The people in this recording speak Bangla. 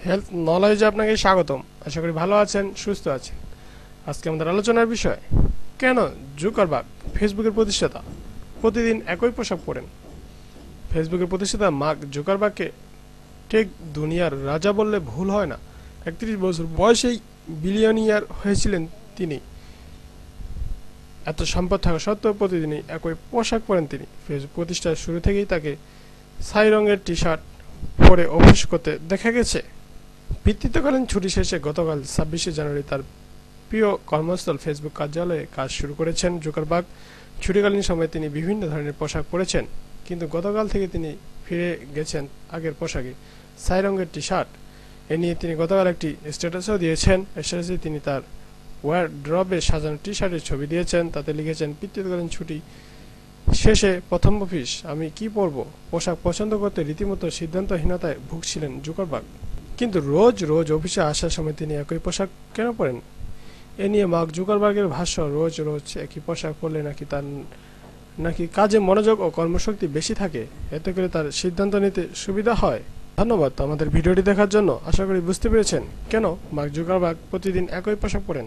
হেলথ নলেজে আপনাকে স্বাগতম। আশা করি ভালো আছেন, সুস্থ আছেন। আজকে আমাদের আলোচনার বিষয়, কেন জুকারবার্গ ফেসবুকের প্রতিষ্ঠাতা প্রতিদিন একই পোশাক পরেন। ফেসবুকের প্রতিষ্ঠাতা মার্ক জুকারবার্গকে টেক দুনিয়ার রাজা বললে ভুল হয় না। ৩১ বছর বয়সেই বিলিয়নিয়ার হয়েছিলেন তিনি। এত সম্পদ থাকা সত্ত্বেও প্রতিদিনই একই পোশাক পরেন তিনি। ফেসবুক প্রতিষ্ঠার শুরু থেকেই তাকে ছাই রঙের টি শার্ট পরে অফিস করতে দেখা গেছে। বৃত্তিকালীন ছুটি শেষে গতকাল ২৬শে জানুয়ারি তার প্রিয় কর্মস্থল ফেসবুক কার্যালয়ে কাজ শুরু করেছেন জুকারবার্গ। ছুটিকালীন সময়ে তিনি বিভিন্ন ধরনের পোশাক পরেছেন, কিন্তু গতকাল থেকে তিনি ফিরে গেছেন আগের পোশাকে, ছাই রঙের টি শার্ট। এ নিয়ে তিনি গতকাল একটি স্ট্যাটাসও দিয়েছেন। স্ট্যাটাসে তিনি তার ওয়ারড্রবে সাজানো টি শার্টের ছবি দিয়েছেন। তাতে লিখেছেন, বৃত্তিকালীন ছুটি শেষে প্রথম অফিস, আমি কি পরব। পোশাক পছন্দ করতে রীতিমতো সিদ্ধান্তহীনতায় ভুগছিলেন জুকারবার্গ। কিন্তু রোজ রোজ অফিসে আসার সময় তিনি একই পোশাক কেন পরেন? এ নিয়ে মার্ক জুকারবার্গের ভাষ্য, রোজ রোজ একই পোশাক পরলে নাকি কাজে মনোযোগ ও কর্মশক্তি বেশি থাকে, এতে করে তার সিদ্ধান্ত নিতে সুবিধা হয়। ধন্যবাদ আমাদের ভিডিওটি দেখার জন্য। আশা করি বুঝতে পেরেছেন কেন মার্ক জুকারবার্গ প্রতিদিন একই পোশাক পরেন।